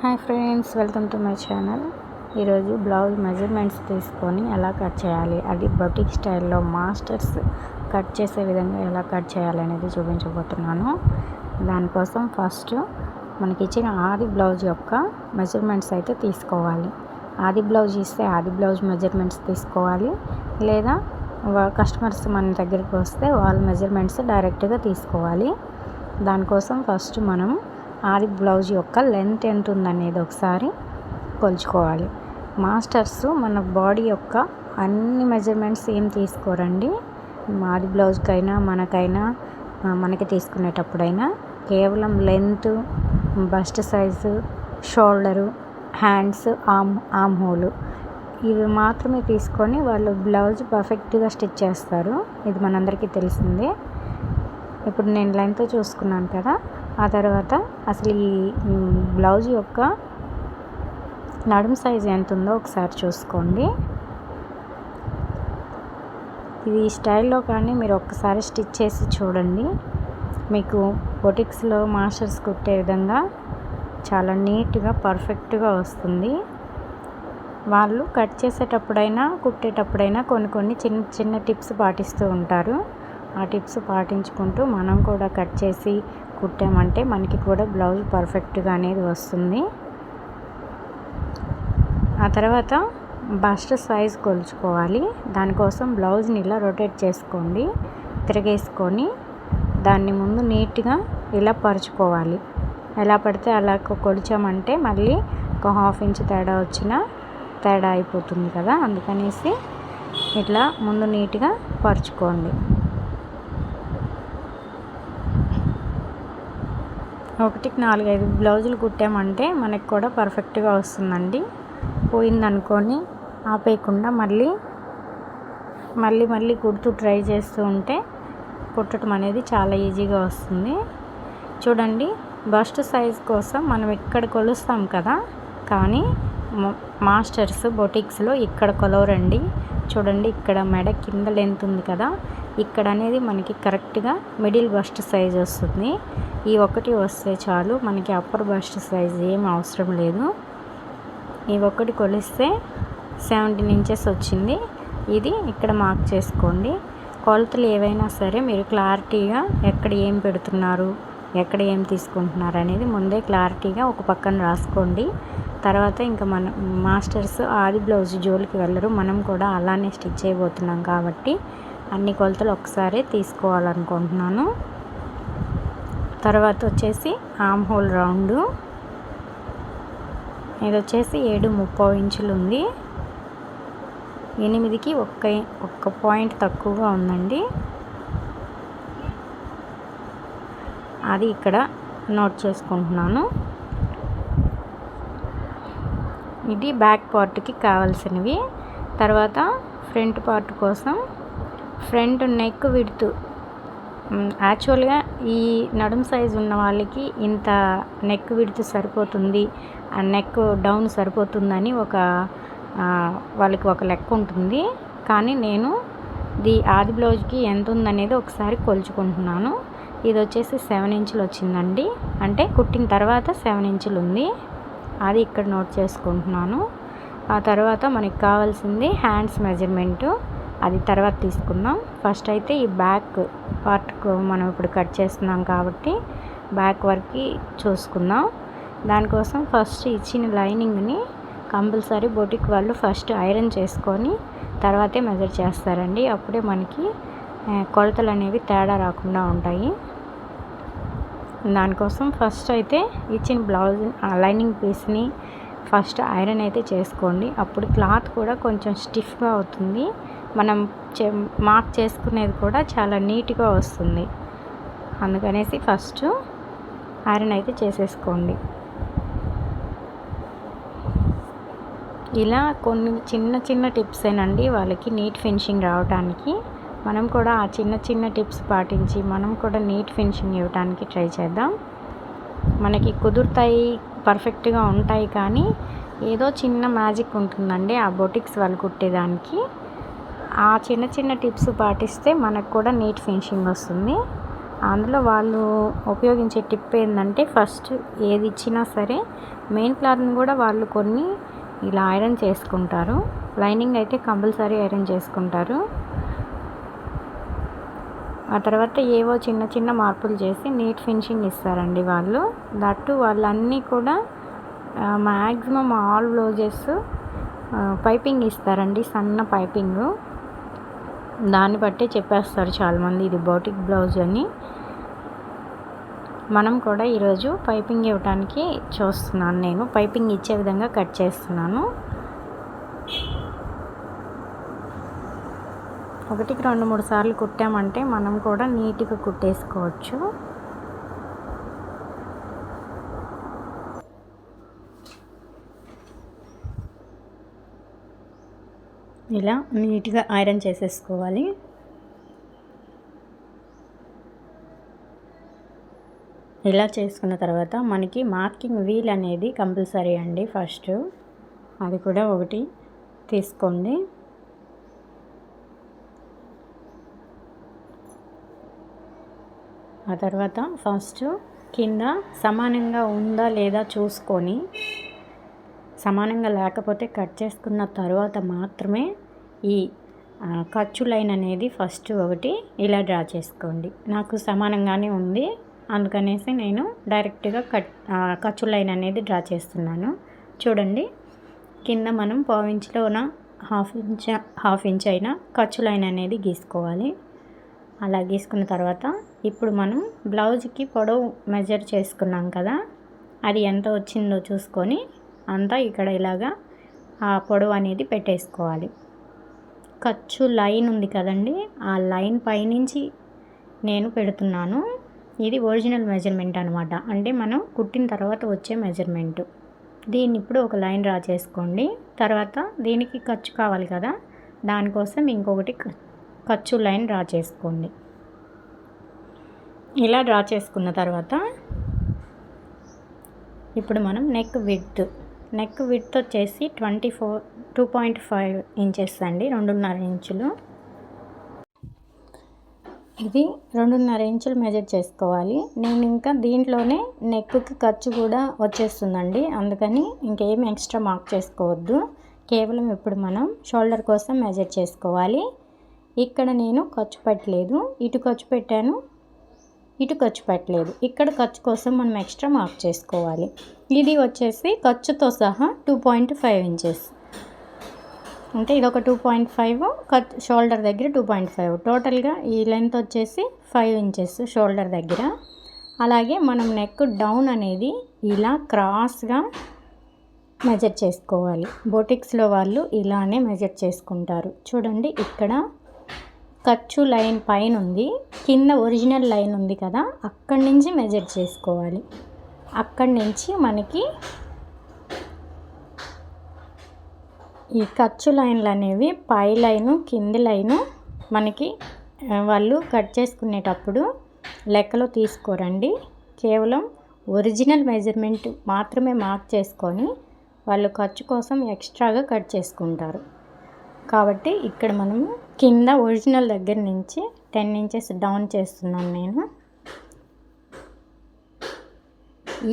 Hi friends, welcome to my channel. ఈరోజు blouse measurements తీసుకొని ఎలా కట్ చేయాలి, అది బొటిక్ స్టైల్లో మాస్టర్స్ కట్ చేసే విధంగా ఎలా కట్ చేయాలి అనేది చూపించబోతున్నాను. దానికోసం ఫస్ట్ మనకి ఇచ్చిన ఆది బ్లౌజ్ యొక్క మెజర్మెంట్స్ అయితే తీసుకోవాలి. ఆది బ్లౌజ్ ఇస్తే ఆది బ్లౌజ్ మెజర్మెంట్స్ తీసుకోవాలి, లేదా కస్టమర్స్ మన దగ్గరికి వస్తే వాళ్ళ మెజర్మెంట్స్ డైరెక్ట్గా తీసుకోవాలి. దానికోసం ఫస్ట్ మనం ఆది బ్లౌజ్ యొక్క లెంత్ ఎంత ఉందనేది ఒకసారి కొలుచుకోవాలి. మాస్టర్స్ మన బాడీ యొక్క అన్ని మెజర్మెంట్స్ ఏం తీసుకోరండి. ఆది బ్లౌజ్కైనా మనకి తీసుకునేటప్పుడైనా కేవలం length, bust size, shoulder, hands, arm hole ఇవి మాత్రమే తీసుకొని వాళ్ళు బ్లౌజ్ పర్ఫెక్ట్గా స్టిచ్ చేస్తారు. ఇది మనందరికీ తెలిసిందే. ఇప్పుడు నేను లెంత్ చూసుకున్నాను కదా, ఆ తర్వాత అసలు ఈ బ్లౌజ్ యొక్క నడుము సైజు ఎంత ఉందో ఒకసారి చూసుకోండి. ఇది ఈ స్టైల్లో కానీ మీరు ఒక్కసారి స్టిచ్ చేసి చూడండి. మీకు బొటిక్స్లో మాస్టర్స్ కుట్టే విధంగా చాలా నీట్గా పర్ఫెక్ట్గా వస్తుంది. వాళ్ళు కట్ చేసేటప్పుడైనా కుట్టేటప్పుడైనా కొన్ని చిన్న చిన్న టిప్స్ పాటిస్తూ ఉంటారు. ఆ టిప్స్ పాటించుకుంటూ మనం కూడా కట్ చేసి కుట్టామంటే మనకి కూడా బ్లౌజ్ పర్ఫెక్ట్గా అనేది వస్తుంది. ఆ తర్వాత బస్ట్ సైజ్ కొలుచుకోవాలి. దానికోసం బ్లౌజ్ని ఇలా రొటేట్ చేసుకోండి, తిరగేసుకొని దాన్ని ముందు నీట్గా ఇలా పరుచుకోవాలి. ఎలా పడితే అలా కొలిచామంటే మళ్ళీ ఒక ½ ఇంచ్ తేడా వచ్చినా తేడా అయిపోతుంది కదా, అందుకనేసి ఇట్లా ముందు నీట్గా పరుచుకోండి. 1కి 4-5 బ్లౌజులు కుట్టామంటే మనకి కూడా పర్ఫెక్ట్గా వస్తుందండి. పోయిందనుకొని ఆపేయకుండా మళ్ళీ కుడుతూ ట్రై చేస్తూ ఉంటే కుట్టడం అనేది చాలా ఈజీగా వస్తుంది. చూడండి, బస్ట్ సైజ్ కోసం మనం ఇక్కడ కొలుస్తాం కదా, కానీ మాస్టర్స్ బొటిక్స్లో ఇక్కడ కొలవరండి. చూడండి, ఇక్కడ మెడ కింద లెంత్ ఉంది కదా, ఇక్కడ అనేది మనకి కరెక్ట్గా మిడిల్ బస్ట్ సైజ్ వస్తుంది. ఈ ఒకటి వస్తే చాలు, మనకి అప్పర్ బస్ట్ సైజ్ ఏం అవసరం లేదు. ఈ ఒకటి కొలిస్తే 17 ఇంచెస్ వచ్చింది. ఇది ఇక్కడ మార్క్ చేసుకోండి. కొలతలు ఏవైనా సరే మీరు క్లారిటీగా ఎక్కడ ఏం పెడుతున్నారు, ఎక్కడ ఏం తీసుకుంటున్నారు అనేది ముందే క్లారిటీగా ఒక పక్కన రాసుకోండి. తర్వాత ఇంకా మన మాస్టర్స్ ఆది బ్లౌజ్ జోలికి వెళ్ళరు. మనం కూడా అలానే స్టిచ్ చేయబోతున్నాం కాబట్టి అన్ని కొలతలు ఒకసారి తీసుకోవాలనుకుంటున్నాను. తర్వాత వచ్చేసి ఆర్మ్ హోల్ రౌండు, ఇది వచ్చేసి 7.30 ఇంచులు ఉంది. 8కి ఒక్క పాయింట్ తక్కువగా ఉందండి. అది ఇక్కడ నోట్ చేసుకుంటున్నాను. ఇది బ్యాక్ పార్ట్కి కావాల్సినవి. తర్వాత ఫ్రంట్ పార్ట్ కోసం ఫ్రంట్ నెక్ విడ్త్, యాక్చువల్గా ఈ నడుము సైజు ఉన్న వాళ్ళకి ఇంత నెక్ విడ్త్ సరిపోతుంది, ఆ నెక్ డౌన్ సరిపోతుందని వాళ్ళకి ఒక లెక్క ఉంటుంది. కానీ నేను ఆది బ్లౌజ్కి ఎంత ఉందనేది ఒకసారి కొలుచుకుంటున్నాను. ఇది వచ్చేసి 7 ఇంచులు వచ్చిందండి, అంటే కుట్టిన తర్వాత 7 ఇంచులు ఉంది. అది ఇక్కడ నోట్ చేసుకుంటున్నాను. ఆ తర్వాత మనకి కావాల్సింది హ్యాండ్స్ మెజర్మెంటు, అది తర్వాత తీసుకుందాం. ఫస్ట్ అయితే ఈ బ్యాక్ పార్ట్కు మనం ఇప్పుడు కట్ చేస్తున్నాం కాబట్టి బ్యాక్ వరకు చూసుకుందాం. దానికోసం ఫస్ట్ ఇచ్చిన లైనింగ్ని కంపల్సరీ బొటిక్ వాళ్ళు ఫస్ట్ ఐరన్ చేసుకొని తర్వాతే మెజర్ చేస్తారండి. అప్పుడే మనకి కొలతలు అనేవి తేడా రాకుండా ఉంటాయి. దానికోసం ఫస్ట్ అయితే ఇచ్చిన బ్లౌజ్ లైనింగ్ పీస్ని ఫస్ట్ ఐరన్ అయితే చేసుకోండి. అప్పుడు క్లాత్ కూడా కొంచెం స్టిఫ్గా అవుతుంది. మనం మార్క్ చేసుకునేది కూడా చాలా నీట్గా వస్తుంది. అందుకనేసి ఫస్ట్ ఐరన్ అయితే చేసేసుకోండి. ఇలా కొన్ని చిన్న టిప్స్ ఏనండి వాళ్ళకి నీట్ ఫినిషింగ్ రావడానికి. మనం కూడా ఆ చిన్న టిప్స్ పాటించి మనం కూడా నీట్ ఫినిషింగ్ ఇవ్వడానికి ట్రై చేద్దాం. మనకి కుదురుతాయి, పర్ఫెక్ట్గా ఉంటాయి, కానీ ఏదో చిన్న మ్యాజిక్ ఉంటుందండి ఆ బొటిక్స్ వాళ్ళు కుట్టేదానికి. ఆ చిన్న టిప్స్ పాటిస్తే మనకు కూడా నీట్ ఫినిషింగ్ వస్తుంది. అందులో వాళ్ళు ఉపయోగించే టిప్ ఏంటంటే ఫస్ట్ ఏది ఇచ్చినా సరే మెయిన్ క్లాత్ని కూడా వాళ్ళు కొన్ని ఇలా ఐరన్ చేసుకుంటారు. లైనింగ్ అయితే కంపల్సరీ ఐరన్ చేసుకుంటారు. ఆ తర్వాత ఏవో చిన్న చిన్న మార్పులు చేసి నీట్ ఫినిషింగ్ ఇస్తారండి వాళ్ళు. దట్టు వాళ్ళన్నీ కూడా మ్యాక్సిమం ఆల్ బ్లౌజెస్ పైపింగ్ ఇస్తారండి, సన్న పైపింగు. దాన్ని బట్టి చెప్పేస్తారు చాలామంది ఇది బోటిక్ బ్లౌజ్ అని. మనం కూడా ఈరోజు పైపింగ్ ఇవ్వడానికి చూస్తున్నాను. నేను పైపింగ్ ఇచ్చే విధంగా కట్ చేస్తున్నాను. ఒకటికి 2-3 సార్లు కుట్టామంటే మనం కూడా నీట్గా కుట్టేసుకోవచ్చు. ఇలా నీట్గా ఐరన్ చేసేసుకోవాలి. ఇలా చేసుకున్న తర్వాత మనకి మార్కింగ్ వీల్ అనేది కంపల్సరీ అండి. ఫస్ట్ అది కూడా ఒకటి తీసుకోండి. ఆ తర్వాత ఫస్ట్ కింద సమానంగా ఉందా లేదా చూసుకొని, సమానంగా లేకపోతే కట్ చేసుకున్న తర్వాత మాత్రమే ఈ ఖర్చు లైన్ అనేది ఫస్ట్ ఒకటి ఇలా డ్రా చేసుకోండి. నాకు సమానంగానే ఉంది, అందుకనేసి నేను డైరెక్ట్గా ఖర్చు లైన్ అనేది డ్రా చేస్తున్నాను. చూడండి, కింద మనం పావించులోన హాఫ్ ఇంచ్ అయినా ఖర్చు లైన్ అనేది గీసుకోవాలి. అలా గీసుకున్న తర్వాత ఇప్పుడు మనం బ్లౌజ్కి పొడవు మెజర్ చేసుకున్నాం కదా, అది ఎంత వచ్చిందో చూసుకొని అంతా ఇక్కడ ఇలాగా ఆ పొడవు అనేది పెట్టేసుకోవాలి. ఖర్చు లైన్ ఉంది కదండి, ఆ లైన్ పైనుంచి నేను పెడుతున్నాను. ఇది ఒరిజినల్ మెజర్మెంట్ అనమాట, అంటే మనం కుట్టిన తర్వాత వచ్చే మెజర్మెంట్. దీన్ని ఇప్పుడు ఒక లైన్ డ్రా చేసుకోండి. తర్వాత దీనికి ఖర్చు కావాలి కదా, దానికోసం ఇంకొకటి ఖర్చు లైన్ డ్రా చేసుకోండి. ఇలా డ్రా చేసుకున్న తర్వాత ఇప్పుడు మనం నెక్ విడ్త్ వచ్చేసి 2.5 ఇంచెస్ అండి, 2.5 ఇంచులు. ఇది 2.5 ఇంచులు మెజర్ చేసుకోవాలి. నేను ఇంకా దీంట్లోనే నెక్కి ఖర్చు కూడా వచ్చేస్తుందండి, అందుకని ఇంకేం ఎక్స్ట్రా మార్క్ చేసుకోవద్దు. కేవలం ఇప్పుడు మనం షోల్డర్ కోసం మెజర్ చేసుకోవాలి. ఇక్కడ నేను ఖర్చు పెట్టలేదు, ఇటు ఖర్చు పెట్టాను, ఇటు ఖర్చు పెట్టలేదు. ఇక్కడ ఖర్చు కోసం మనం ఎక్స్ట్రా మార్క్ చేసుకోవాలి. ఇది వచ్చేసి ఖర్చుతో సహా 2.5 ఇంచెస్, అంటే ఇది ఒక 2.5, షోల్డర్ దగ్గర 2.5, టోటల్గా ఈ లెంత్ వచ్చేసి 5 ఇంచెస్ షోల్డర్ దగ్గర. అలాగే మనం నెక్ డౌన్ అనేది ఇలా క్రాస్గా మెజర్ చేసుకోవాలి. బొటిక్స్లో వాళ్ళు ఇలానే మెజర్ చేసుకుంటారు. చూడండి, ఇక్కడ ఖర్చు లైన్ పైన ఉంది, కింద ఒరిజినల్ లైన్ ఉంది కదా, అక్కడి నుంచి మెజర్ చేసుకోవాలి. అక్కడి నుంచి మనకి ఈ ఖర్చు లైన్లు అనేవి పై లైను కింది లైను మనకి వాళ్ళు కట్ చేసుకునేటప్పుడు లెక్కలో తీసుకోరండి. కేవలం ఒరిజినల్ మెజర్మెంట్ మాత్రమే మార్క్ చేసుకొని వాళ్ళు ఖర్చు కోసం ఎక్స్ట్రాగా కట్ చేసుకుంటారు. కాబట్టి ఇక్కడ మనము కింద ఒరిజినల్ దగ్గర నుంచి 10 ఇంచెస్ డౌన్ చేస్తున్నాను నేను.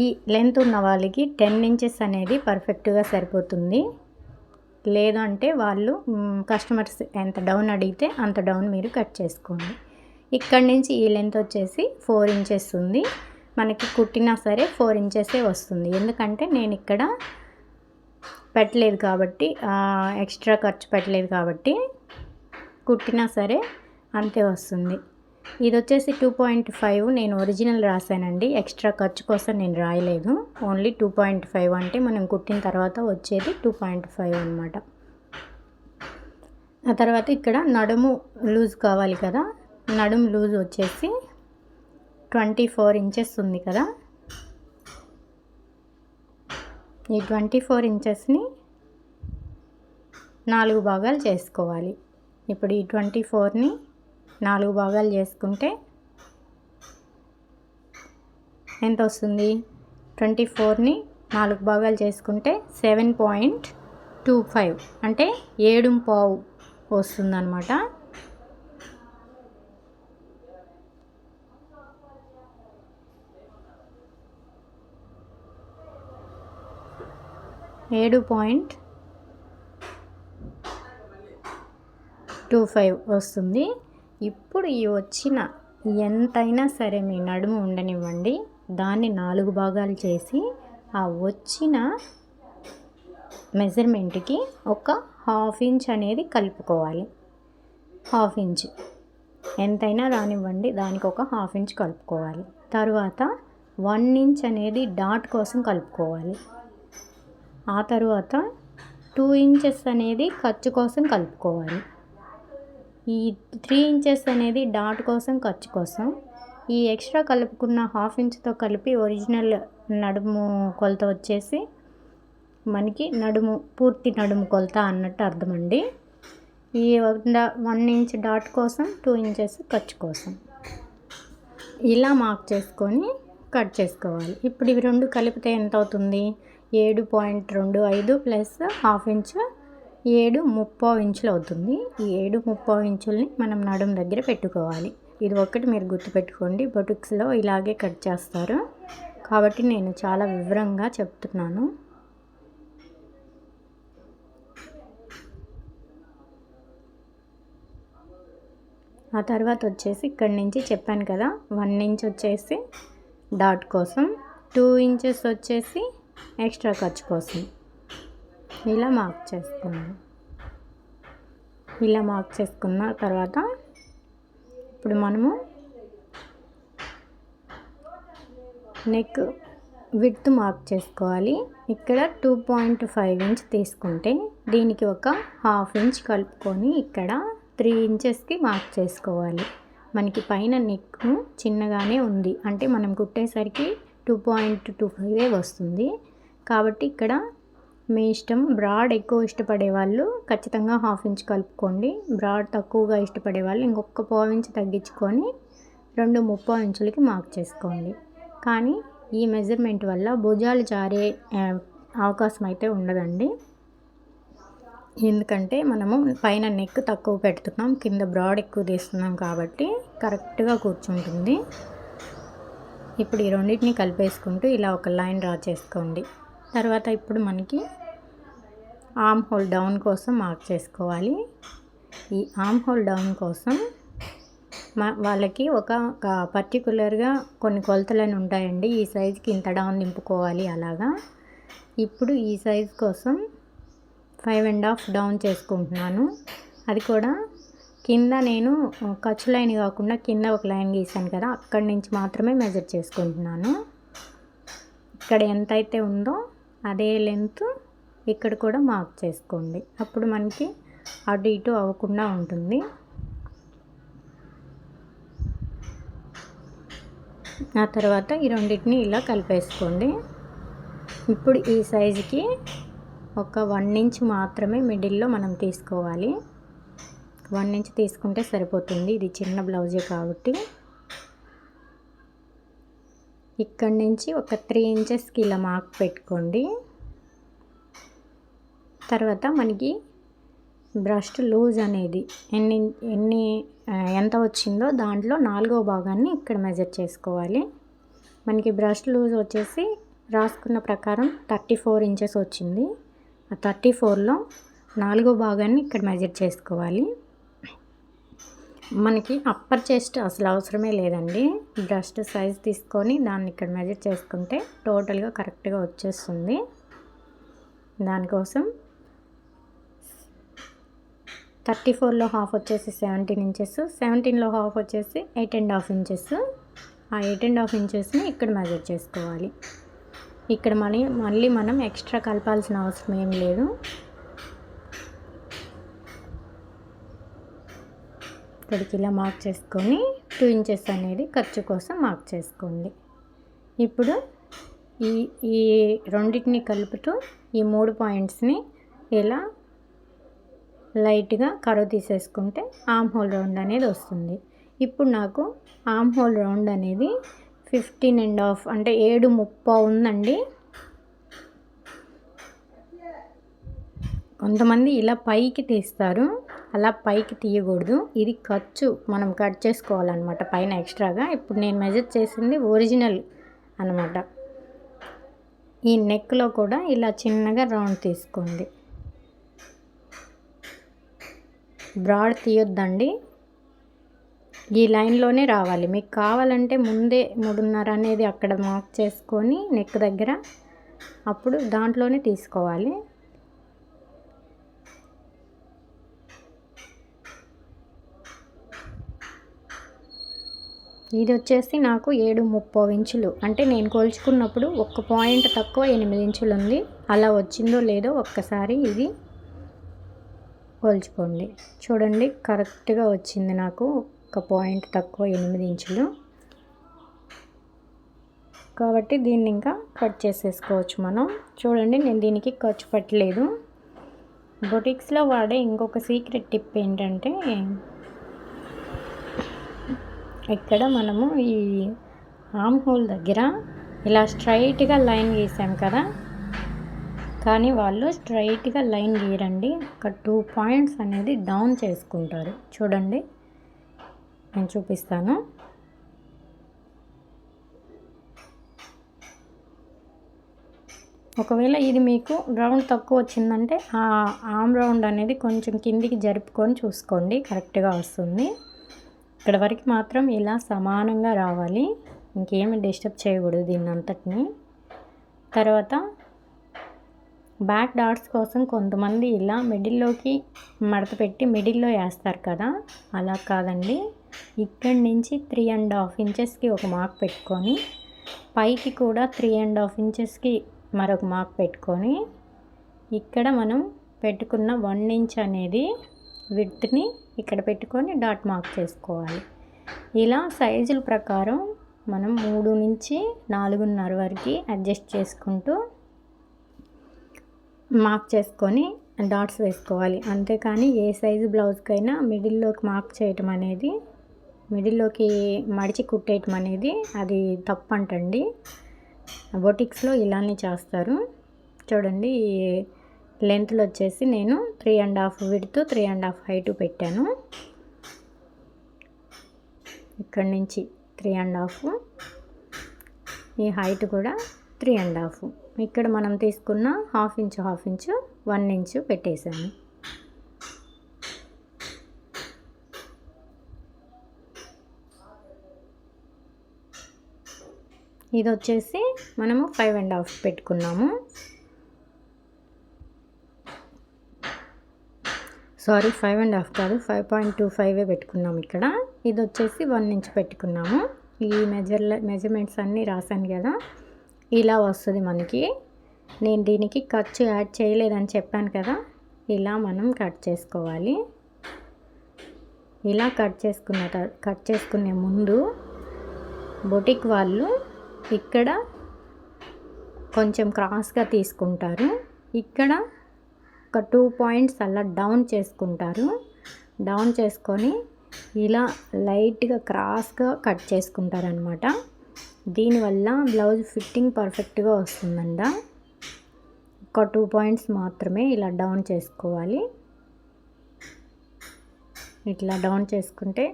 ఈ లెంత్ ఉన్న వాళ్ళకి 10 ఇంచెస్ అనేది పర్ఫెక్ట్గా సరిపోతుంది. లేదు అంటే వాళ్ళు కస్టమర్స్ ఎంత డౌన్ అడిగితే అంత డౌన్ మీరు కట్ చేసుకోండి. ఇక్కడి నుంచి ఈ లెంత్ వచ్చేసి 4 ఇంచెస్ ఉంది. మనకి కుట్టినా సరే 4 ఇంచెసే వస్తుంది, ఎందుకంటే నేను ఇక్కడ పెట్టలేదు కాబట్టి, ఎక్స్ట్రా ఖర్చు పెట్టలేదు కాబట్టి కుట్టినా సరే అంతే వస్తుంది. ఇది వచ్చేసి 2.5 నేను ఒరిజినల్ రాశానండి, ఎక్స్ట్రా ఖర్చు కోసం నేను రాయలేదు. ఓన్లీ 2.5 అంటే మనం కుట్టిన తర్వాత వచ్చేది 2.5 అనమాట. ఆ తర్వాత ఇక్కడ నడుము లూజ్ కావాలి కదా, నడుము లూజ్ వచ్చేసి 24 ఇంచెస్ ఉంది కదా, ఈ 24 ఇంచెస్ని 4 భాగాలు చేసుకోవాలి. ఇప్పుడు ఈ 24ని 4 భాగాలు చేసుకుంటే ఎంత వస్తుంది? 24ని 4 భాగాలు చేసుకుంటే 7.25 అంటే 7.5 వస్తుందన్నమాట. 7.25 వస్తుంది. ఇప్పుడు ఈ వచ్చిన ఎంతైనా సరే మీ నడుము ఉండనివ్వండి, దాన్ని 4 భాగాలు చేసి ఆ వచ్చిన మెజర్మెంట్కి ఒక 1/2 ఇంచ్ అనేది కలుపుకోవాలి. 1/2 ఇంచ్ ఎంతైనా రానివ్వండి, దానికి ఒక 1/2 ఇంచ్ కలుపుకోవాలి. తర్వాత 1 ఇంచ్ అనేది డాట్ కోసం కలుపుకోవాలి. ఆ తర్వాత 2 ఇంచెస్ అనేది ఖర్చు కోసం కలుపుకోవాలి. ఈ 3 ఇంచెస్ అనేది డాట్ కోసం, ఖర్చు కోసం. ఈ ఎక్స్ట్రా కలుపుకున్న 1/2 ఇంచ్తో కలిపి ఒరిజినల్ నడుము కొలత వచ్చేసి మనకి పూర్తి నడుము కొలత అన్నట్టు అర్థమండి. ఈ 1 ఇంచ్ డాట్ కోసం, 2 ఇంచెస్ ఖర్చు కోసం ఇలా మార్క్ చేసుకొని కట్ చేసుకోవాలి. ఇప్పుడు ఇవి రెండు కలిపితే ఎంత అవుతుంది? 7.25 ప్లస్ 1/2 ఇంచ్ 7.35 ఇంచులు అవుతుంది. ఈ 7.35 ఇంచుల్ని మనం నడుము దగ్గర పెట్టుకోవాలి. ఇది ఒక్కటి మీరు గుర్తుపెట్టుకోండి, బొటిక్స్లో ఇలాగే కట్ చేస్తారు కాబట్టి నేను చాలా వివరంగా చెప్తున్నాను. ఆ తర్వాత వచ్చేసి ఇక్కడి నుంచి చెప్పాను కదా, 1 ఇంచ్ వచ్చేసి డాట్ కోసం, 2 ఇంచెస్ వచ్చేసి ఎక్స్ట్రా ఖర్చు కోసం ఇలా మార్క్ చేసుకోండి. ఇలా మార్క్ చేసుకున్న తర్వాత ఇప్పుడు మనము నెక్ విడ్త్ మార్క్ చేసుకోవాలి. ఇక్కడ 2.5 ఇంచ్ తీసుకుంటే దీనికి ఒక 1/2 ఇంచ్ కలుపుకొని ఇక్కడ 3 ఇంచెస్కి మార్క్ చేసుకోవాలి. మనకి పైన నెక్ చిన్నగానే ఉంది, అంటే మనం కుట్టేసరికి 2.25 వస్తుంది కాబట్టి ఇక్కడ మీ ఇష్టం. బ్రాడ్ ఎక్కువ ఇష్టపడే వాళ్ళు ఖచ్చితంగా 1/2 ఇంచ్ కలుపుకోండి. బ్రాడ్ తక్కువగా ఇష్టపడే వాళ్ళు ఇంకొక 1/4 ఇంచ్ తగ్గించుకొని 2.35 ఇంచులకి మార్క్ చేసుకోండి. కానీ ఈ మెజర్మెంట్ వల్ల భుజాలు జారే అవకాశం అయితే ఉండదండి, ఎందుకంటే మనము పైన నెక్ తక్కువ పెడుతున్నాం, కింద బ్రాడ్ ఎక్కువ తీస్తున్నాం కాబట్టి కరెక్ట్గా కూర్చుంటుంది. ఇప్పుడు ఈ రెండింటిని కలిపేసుకుంటూ ఇలా ఒక లైన్ డ్రా చేసుకోండి. తర్వాత ఇప్పుడు మనకి ఆర్మ్ హోల్ డౌన్ కోసం మార్క్ చేసుకోవాలి. ఈ ఆర్మ్ హోల్ డౌన్ కోసం వాళ్ళకి ఒక పర్టికులర్గా కొన్ని కొలతలను ఉంటాయండి. ఈ సైజుకి ఇంత డౌన్ నింపుకోవాలి అలాగా. ఇప్పుడు ఈ సైజ్ కోసం 5.5 డౌన్ చేసుకుంటున్నాను. అది కూడా కింద నేను ఖర్చు లైన్ కాకుండా కింద ఒక లైన్ గీసాను కదా, అక్కడి నుంచి మాత్రమే మెజర్ చేసుకుంటున్నాను. ఇక్కడ ఎంత అయితే ఉందో అదే లెంత్ ఇక్కడ కూడా మార్క్ చేసుకోండి. అప్పుడు మనకి అటు ఇటు అవ్వకుండా ఉంటుంది. ఆ తర్వాత ఈ రెండింటిని ఇలా కలిపేసుకోండి. ఇప్పుడు ఈ సైజుకి ఒక 1 ఇంచ్ మాత్రమే మిడిల్లో మనం తీసుకోవాలి. 1 ఇంచ్ తీసుకుంటే సరిపోతుంది, ఇది చిన్న బ్లౌజే కాబట్టి. ఇక్కడి నుంచి ఒక 3 ఇంచెస్కి ఇలా మార్క్ పెట్టుకోండి. తర్వాత మనకి బ్రస్ట్ లూజ్ అనేది ఎంత వచ్చిందో దాంట్లో 4వ భాగాన్ని ఇక్కడ మెజర్ చేసుకోవాలి. మనకి బ్రష్ లూజ్ వచ్చేసి రాసుకున్న ప్రకారం 34 ఇంచెస్ వచ్చింది. ఆ 34లో 4వ భాగాన్ని ఇక్కడ మెజర్ చేసుకోవాలి. మనకి అప్పర్ చెస్ట్ అసలు అవసరమే లేదండి. బ్రస్ట్ సైజ్ తీసుకొని దాన్ని ఇక్కడ మెజర్ చేసుకుంటే టోటల్గా కరెక్ట్గా వచ్చేస్తుంది. దానికోసం 34లో హాఫ్ వచ్చేసి 17 ఇంచెస్, 17లో హాఫ్ వచ్చేసి 8.5 ఇంచెస్. ఆ 8.5 ఇంచెస్ని ఇక్కడ మెజర్ చేసుకోవాలి. ఇక్కడ మళ్ళీ మనం ఎక్స్ట్రా కలపాల్సిన అవసరం ఏం లేదు. ఇక్కడికి ఇలా మార్క్ చేసుకొని 2 ఇంచెస్ అనేది ఖర్చు కోసం మార్క్ చేసుకోండి. ఇప్పుడు ఈ రెండింటిని కలుపుతూ ఈ 3 పాయింట్స్ని ఇలా లైట్గా కర్వ్ తీసేసుకుంటే ఆర్మ్ హోల్ రౌండ్ అనేది వస్తుంది. ఇప్పుడు నాకు ఆర్మ్ హోల్ రౌండ్ అనేది 15.5 అంటే 7.30 ఉందండి. కొంతమంది ఇలా పైకి తీస్తారు, అలా పైకి తీయకూడదు. ఇది ఖర్చు మనం కట్ చేసుకోవాలన్నమాట పైన ఎక్స్ట్రాగా. ఇప్పుడు నేను మెజర్ చేసింది ఒరిజినల్ అన్నమాట. ఈ నెక్లో కూడా ఇలా చిన్నగా రౌండ్ తీసుకోండి. బ్రాడ్ తీయొద్దండి, ఈ లైన్లోనే రావాలి. మీకు కావాలంటే ముందే 3.5 అనేది అక్కడ మార్క్ చేసుకొని నెక్ దగ్గర అప్పుడు దాంట్లోనే తీసుకోవాలి. ఇది వచ్చేసి నాకు 7.30 ఇంచులు, అంటే నేను కొలుచుకున్నప్పుడు 1 పాయింట్ తక్కువ 8 ఇంచులు ఉంది. అలా వచ్చిందో లేదో ఒక్కసారి ఇది కొలుచుకోండి. చూడండి, కరెక్ట్గా వచ్చింది నాకు 1 పాయింట్ తక్కువ 8 ఇంచులు. కాబట్టి దీన్ని ఇంకా కట్ చేసేసుకోవచ్చు మనం. చూడండి, నేను దీనికి ఖర్చు పెట్టలేదు. బొటిక్స్లో వాడే ఇంకొక సీక్రెట్ టిప్ ఏంటంటే, ఇక్కడ మనము ఈ ఆర్మ్ హోల్ దగ్గర ఇలా స్ట్రైట్గా లైన్ గీసాం కదా, కానీ వాళ్ళు స్ట్రైట్గా లైన్ గీరండి, ఒక 2 పాయింట్స్ అనేది డౌన్ చేసుకుంటారు. చూడండి, నేను చూపిస్తాను. ఒకవేళ ఇది మీకు రౌండ్ తక్కువ వచ్చిందంటే ఆ ఆర్మ్ రౌండ్ అనేది కొంచెం కిందికి జరుపుకొని చూసుకోండి, కరెక్ట్గా వస్తుంది. ఇక్కడ వరకు మాత్రం ఇలా సమానంగా రావాలి, ఇంకేమి డిస్టర్బ్ చేయకూడదు దీన్ని అంతటిని. తర్వాత బ్యాక్ డాట్స్ కోసం కొంతమంది ఇలా మిడిల్లోకి మడత పెట్టి మిడిల్లో వేస్తారు కదా, అలా కాదండి. ఇక్కడి నుంచి 3.5 ఇంచెస్కి ఒక మార్క్ పెట్టుకొని, పైకి కూడా 3.5 ఇంచెస్కి మరొక మార్క్ పెట్టుకొని, ఇక్కడ మనం పెట్టుకున్న 1 ఇంచ్ అనేది విడ్త్ని ఇక్కడ పెట్టుకొని డాట్ మార్క్ చేసుకోవాలి. ఇలా సైజుల ప్రకారం మనం 3 నుంచి 4.5 వరకు అడ్జస్ట్ చేసుకుంటూ మార్క్ చేసుకొని డాట్స్ వేసుకోవాలి. అంతేకాని ఏ సైజు బ్లౌజ్కైనా మిడిల్లోకి మార్క్ చేయటం అనేది, మిడిల్లోకి మడిచి కుట్టేయటం అనేది అది తప్పంటండి. బొటిక్స్లో ఇలానే చేస్తారు. చూడండి, లెంత్లో వచ్చేసి నేను 3.5 విడ్త్ 3.5 హైట్ పెట్టాను. ఇక్కడ నుంచి 3.5, ఈ హైట్ కూడా 3.5. ఇక్కడ మనం తీసుకున్న హాఫ్ ఇంచు 1 ఇంచు పెట్టేశాను. ఇది వచ్చేసి మనము 5.5 పెట్టుకున్నాము. సారీ, 5.5 కాదు, 5.25 పెట్టుకున్నాము ఇక్కడ. ఇది వచ్చేసి 1 ఇంచ్ పెట్టుకున్నాము. ఈ మెజర్మెంట్స్ అన్నీ రాశాను కదా, ఇలా వస్తుంది మనకి. నేను దీనికి ఖర్చు యాడ్ చేయలేదని చెప్పాను కదా, ఇలా మనం కట్ చేసుకోవాలి. ఇలా కట్ చేసుకునే ముందు బొటిక్ వాళ్ళు ఇక్కడ కొంచెం క్రాస్గా తీసుకుంటారు, ఇక్కడ ఒక 2 పాయింట్స్ అలా డౌన్ చేసుకుంటారు. డౌన్ చేసుకొని ఇలా లైట్గా క్రాస్గా కట్ చేసుకుంటారనమాట. దీనివల్ల బ్లౌజ్ ఫిట్టింగ్ పర్ఫెక్ట్గా వస్తుందంట. ఒక 2 పాయింట్స్ మాత్రమే ఇలా డౌన్ చేసుకోవాలి. ఇట్లా డౌన్ చేసుకుంటే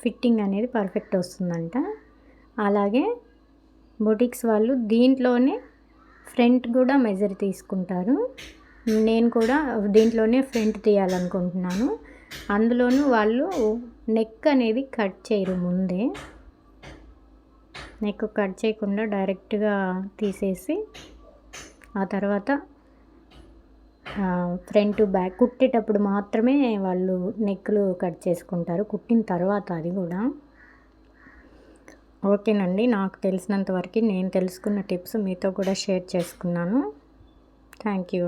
ఫిట్టింగ్ అనేది పర్ఫెక్ట్ వస్తుందంట. అలాగే బొటిక్స్ వాళ్ళు దీంట్లోనే ఫ్రంట్ కూడా మెజర్ తీసుకుంటారు. నేను కూడా దీంట్లోనే ఫ్రంట్ తీయాలనుకుంటున్నాను. అందులోనూ వాళ్ళు నెక్ అనేది కట్ చేయరు ముందే. నెక్ కట్ చేయకుండా డైరెక్ట్గా తీసేసి ఆ తర్వాత ఫ్రంట్ బ్యాక్ కుట్టేటప్పుడు మాత్రమే వాళ్ళు నెక్లు కట్ చేసుకుంటారు, కుట్టిన తర్వాత. అది కూడా ఓకేనండి. నాకు తెలిసినంత వరకు నేను తెలుసుకున్న టిప్స్ మీతో కూడా షేర్ చేసుకున్నాను. Thank you.